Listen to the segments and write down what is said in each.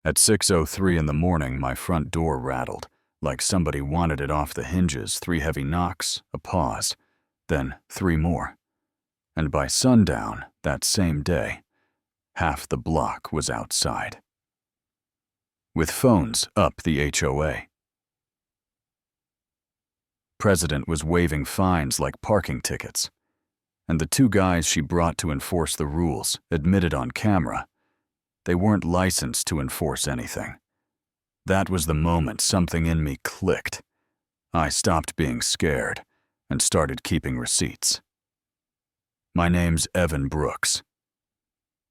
At 6:03 in the morning, my front door rattled, like somebody wanted it off the hinges. 3 heavy knocks, a pause, then 3 more. And by sundown that same day, half the block was outside. With phones up the HOA. President was waiving fines like parking tickets, and the 2 guys she brought to enforce the rules admitted on camera they weren't licensed to enforce anything. That was the moment something in me clicked. I stopped being scared and started keeping receipts. My name's Evan Brooks.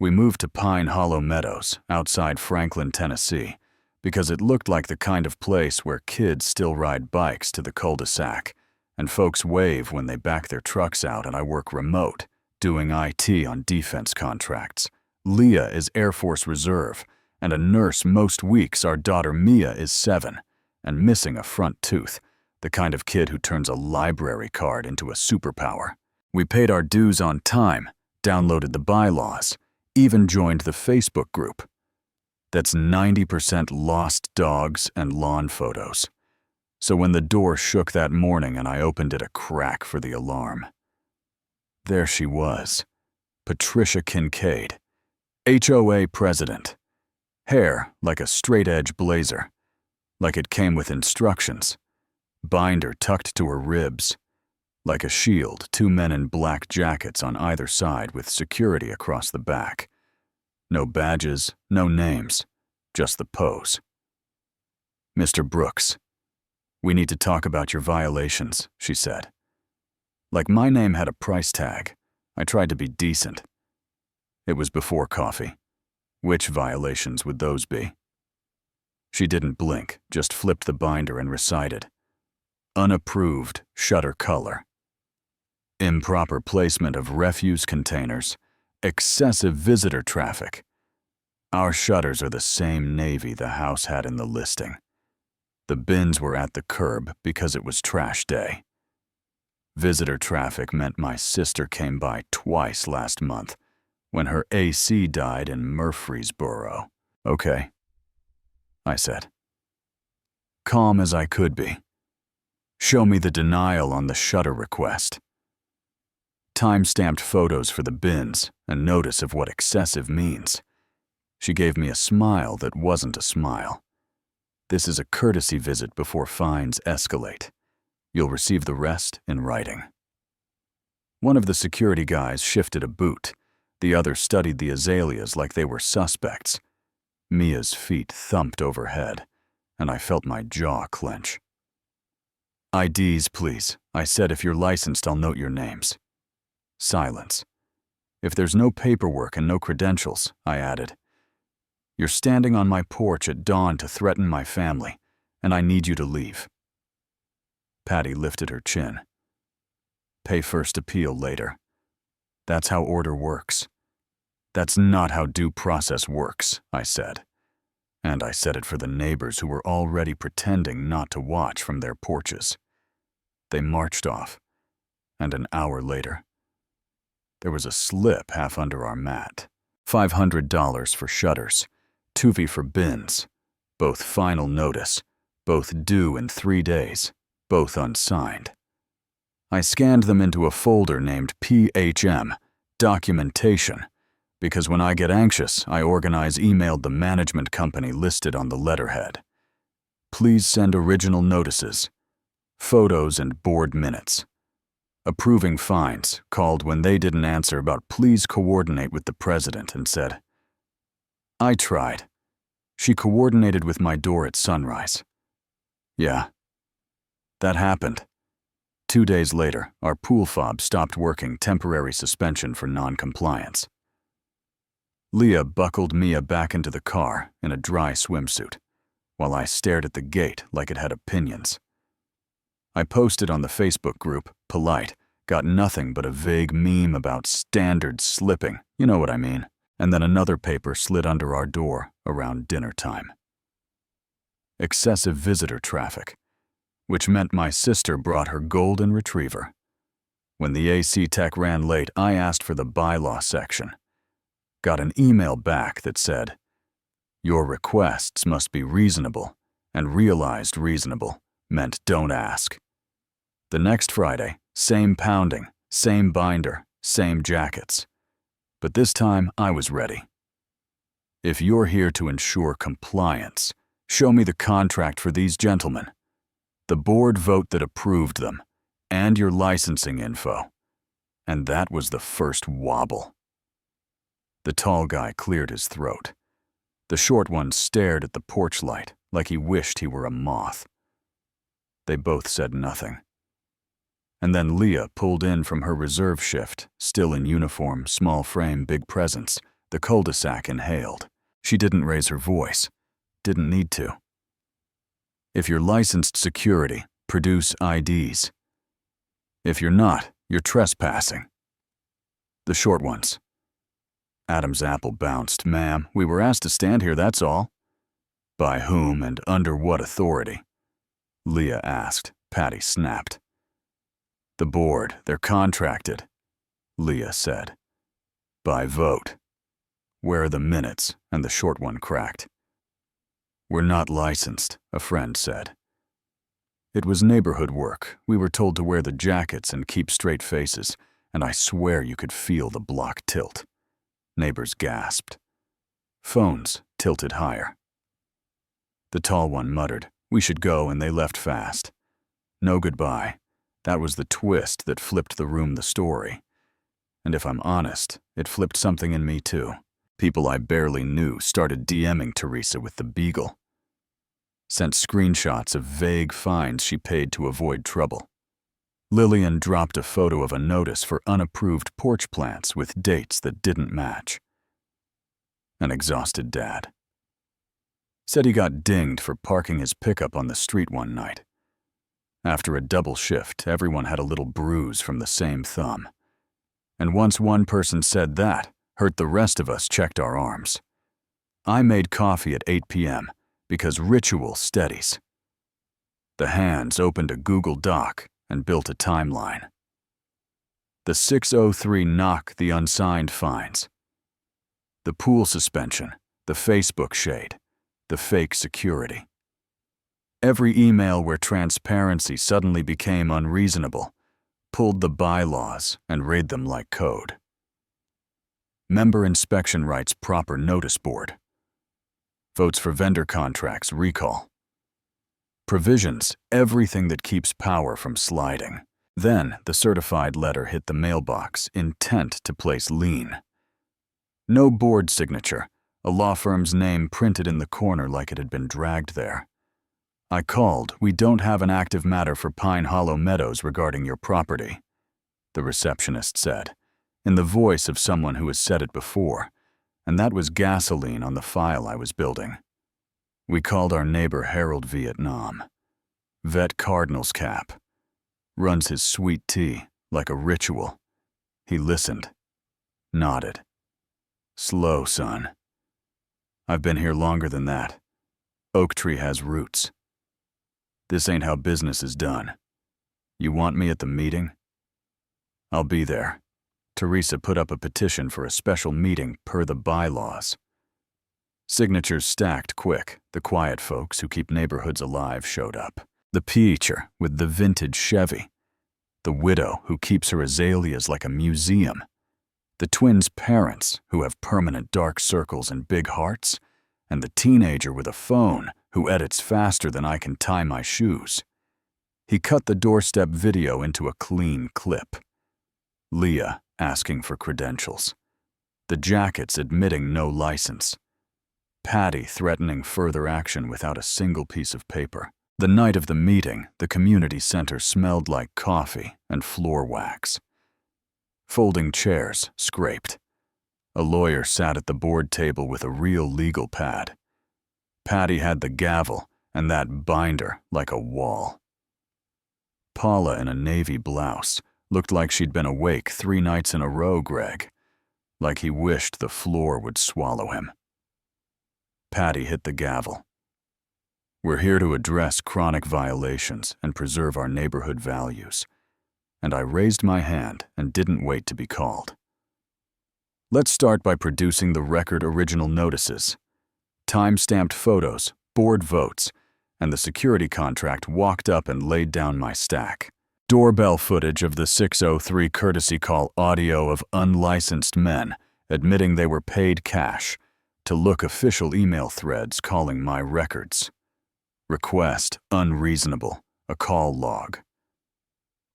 We moved to Pine Hollow Meadows outside Franklin, Tennessee, because it looked like the kind of place where kids still ride bikes to the cul-de-sac, and folks wave when they back their trucks out, and I work remote, doing IT on defense contracts. Leah is Air Force Reserve, and a nurse most weeks. Our daughter Mia is 7, and missing a front tooth, the kind of kid who turns a library card into a superpower. We paid our dues on time, downloaded the Bylaws, even joined the Facebook group. That's 90% lost dogs and lawn photos. So when the door shook that morning and I opened it a crack for the alarm, there she was, Patricia Kincaid, HOA president. Hair like a straight-edge blazer, like it came with instructions. Binder tucked to her ribs. Like a shield, 2 men in black jackets on either side with security across the back. No badges, no names, just the pose. Mr. Brooks, we need to talk about your violations, she said. Like my name had a price tag, I tried to be decent. It was before coffee. Which violations would those be? She didn't blink, just flipped the binder and recited. Unapproved shutter color. Improper placement of refuse containers. Excessive visitor traffic. Our shutters are the same navy the house had in the listing. The bins were at the curb because it was trash day. Visitor traffic meant my sister came by twice last month when her AC died in Murfreesboro. Okay, I said. Calm as I could be. Show me the denial on the shutter request. Time-stamped photos for the bins and notice of what excessive means. She gave me a smile that wasn't a smile. This is a courtesy visit before fines escalate. You'll receive the rest in writing. One of the security guys shifted a boot. The other studied the azaleas like they were suspects. Mia's feet thumped overhead, and I felt my jaw clench. IDs, please. I said if you're licensed, I'll note your names. Silence. If there's no paperwork and no credentials, I added. You're standing on my porch at dawn to threaten my family, and I need you to leave. Patty lifted her chin. Pay first, appeal later. That's how order works. That's not how due process works, I said. And I said it for the neighbors who were already pretending not to watch from their porches. They marched off, and an hour later, there was a slip half under our mat. $500 for shutters, $2 for bins, both final notice, both due in 3 days, both unsigned. I scanned them into a folder named PHM, Documentation, because when I get anxious, I emailed the management company listed on the letterhead. Please send original notices, photos and board minutes. Approving fines, called when they didn't answer about please coordinate with the president and said, I tried. She coordinated with my door at sunrise. Yeah. That happened. 2 days later, our pool fob stopped working, temporary suspension for non-compliance. Leah buckled Mia back into the car in a dry swimsuit, while I stared at the gate like it had opinions. I posted on the Facebook group, polite, got nothing but a vague meme about standard slipping, you know what I mean, and then another paper slid under our door around dinner time. Excessive visitor traffic, which meant my sister brought her golden retriever. When the AC tech ran late, I asked for the bylaw section. Got an email back that said, Your requests must be reasonable, and realized reasonable meant don't ask. The next Friday, same pounding, same binder, same jackets. But this time, I was ready. If you're here to ensure compliance, show me the contract for these gentlemen, the board vote that approved them, and your licensing info. And that was the first wobble. The tall guy cleared his throat. The short one stared at the porch light like he wished he were a moth. They both said nothing. And then Leah pulled in from her reserve shift, still in uniform, small frame, big presence, the cul-de-sac inhaled. She didn't raise her voice. Didn't need to. If you're licensed security, produce IDs. If you're not, you're trespassing. The short ones. Adam's apple bounced. Ma'am, we were asked to stand here, that's all. By whom and under what authority? Leah asked. Patty snapped. The board, they're contracted, Leah said. By vote. Where are the minutes? And the short one cracked. We're not licensed, a friend said. It was neighborhood work. We were told to wear the jackets and keep straight faces, and I swear you could feel the block tilt. Neighbors gasped. Phones tilted higher. The tall one muttered, we should go, and they left fast. No goodbye. That was the twist that flipped the room the story. And if I'm honest, it flipped something in me too. People I barely knew started DMing Teresa with the beagle. Sent screenshots of vague fines she paid to avoid trouble. Lillian dropped a photo of a notice for unapproved porch plants with dates that didn't match. An exhausted dad. Said he got dinged for parking his pickup on the street one night. After a double shift, everyone had a little bruise from the same thumb. And once one person said that, hurt the rest of us checked our arms. I made coffee at 8 p.m. because ritual steadies. The hands opened a Google Doc and built a timeline. The 603 knock the unsigned fines. The pool suspension, the Facebook shade, the fake security. Every email where transparency suddenly became unreasonable, pulled the bylaws and read them like code. Member inspection rights proper notice board. Votes for vendor contracts recall. Provisions, everything that keeps power from sliding. Then the certified letter hit the mailbox, intent to place lien. No board signature, a law firm's name printed in the corner like it had been dragged there. I called, we don't have an active matter for Pine Hollow Meadows regarding your property, the receptionist said, in the voice of someone who has said it before, and that was gasoline on the file I was building. We called our neighbor Harold Vietnam. Vet Cardinals cap. Runs his sweet tea like a ritual. He listened. Nodded. Slow, son. I've been here longer than that. Oak tree has roots. This ain't how business is done. You want me at the meeting? I'll be there. Teresa put up a petition for a special meeting per the bylaws. Signatures stacked quick. The quiet folks who keep neighborhoods alive showed up. The peacher with the vintage Chevy. The widow who keeps her azaleas like a museum. The twins' parents who have permanent dark circles and big hearts. And the teenager with a phone who edits faster than I can tie my shoes. He cut the doorstep video into a clean clip. Leah asking for credentials. The jackets admitting no license. Patty threatening further action without a single piece of paper. The night of the meeting, the community center smelled like coffee and floor wax. Folding chairs scraped. A lawyer sat at the board table with a real legal pad. Patty had the gavel and that binder like a wall. Paula in a navy blouse looked like she'd been awake 3 nights in a row, Greg. Like he wished the floor would swallow him. Patty hit the gavel. We're here to address chronic violations and preserve our neighborhood values. And I raised my hand and didn't wait to be called. Let's start by producing the record original notices. time-stamped photos, board votes, and the security contract walked up and laid down my stack. Doorbell footage of the 603 courtesy call audio of unlicensed men admitting they were paid cash to look official email threads calling my records. Request unreasonable, a call log.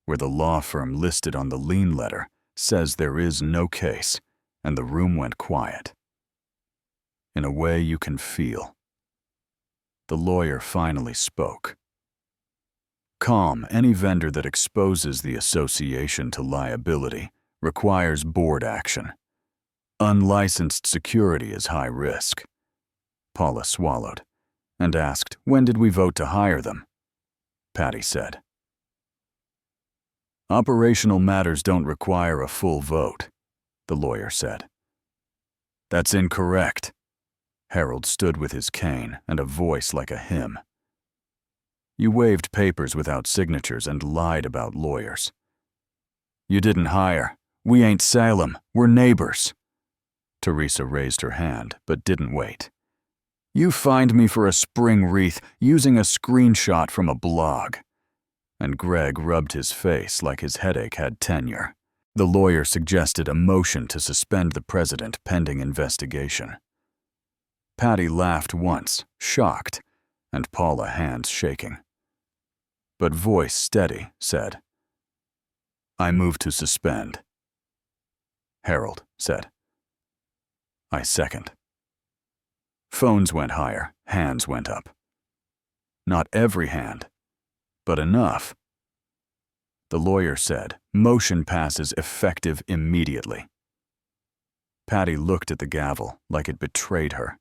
Where the law firm listed on the lien letter says there is no case, and the room went quiet. In a way you can feel. The lawyer finally spoke. Calm, any vendor that exposes the association to liability requires board action. Unlicensed security is high risk. Paula swallowed and asked, "When did we vote to hire them?" Patty said, "Operational matters don't require a full vote," the lawyer said. "That's incorrect." Harold stood with his cane and a voice like a hymn. "You waived papers without signatures and lied about lawyers. You didn't hire. We ain't Salem. We're neighbors." Teresa raised her hand, but didn't wait. "You fined me for a spring wreath using a screenshot from a blog." And Greg rubbed his face like his headache had tenure. The lawyer suggested a motion to suspend the president pending investigation. Patty laughed once, shocked, and Paula hands shaking. But voice steady, said, "I move to suspend." Harold said, "I second." Phones went higher, hands went up. Not every hand, but enough. The lawyer said, "Motion passes effective immediately." Patty looked at the gavel like it betrayed her,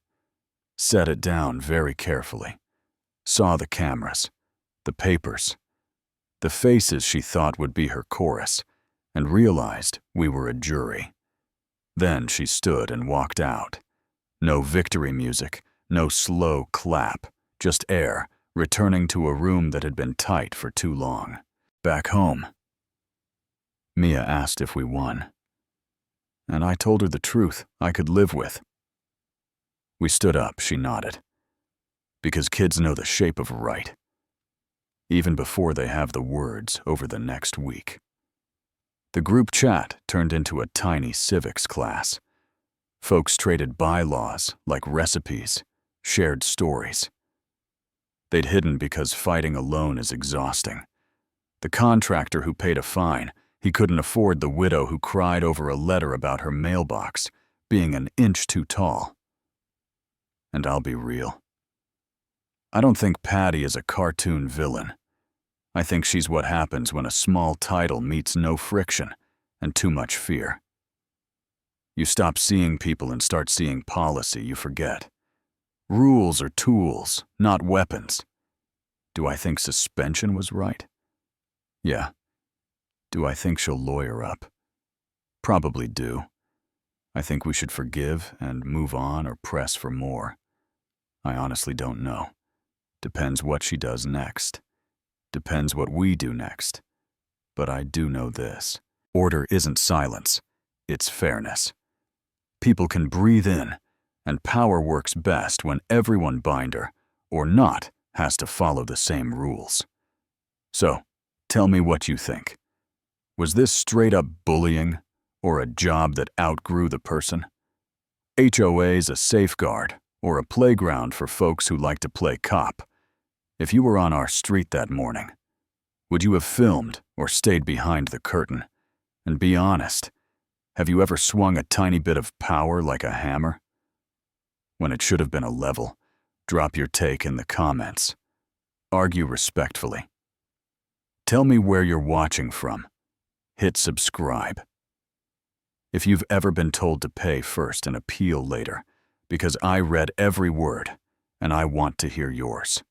set it down very carefully, saw the cameras, the papers, the faces she thought would be her chorus, and realized we were a jury. Then she stood and walked out. No victory music, no slow clap, just air, returning to a room that had been tight for too long. Back home. Mia asked if we won. And I told her the truth I could live with. We stood up, she nodded. Because kids know the shape of right, even before they have the words over the next week. The group chat turned into a tiny civics class. Folks traded bylaws like recipes, shared stories. They'd hidden because fighting alone is exhausting. The contractor who paid a fine, he couldn't afford the widow who cried over a letter about her mailbox being an inch too tall. And I'll be real. I don't think Patty is a cartoon villain. I think she's what happens when a small title meets no friction and too much fear. You stop seeing people and start seeing policy, you forget. Rules are tools, not weapons. Do I think suspension was right? Yeah. Do I think she'll lawyer up? Probably do. I think we should forgive and move on or press for more. I honestly don't know. Depends what she does next. Depends what we do next. But I do know this. Order isn't silence. It's fairness. People can breathe in, and power works best when everyone binder, or not, has to follow the same rules. So, tell me what you think. Was this straight-up bullying, or a job that outgrew the person? HOA's a safeguard, or a playground for folks who like to play cop. If you were on our street that morning, would you have filmed or stayed behind the curtain? And be honest, have you ever swung a tiny bit of power like a hammer? When it should have been a level, drop your take in the comments. Argue respectfully. Tell me where you're watching from. Hit subscribe. If you've ever been told to pay first and appeal later, because I read every word, and I want to hear yours.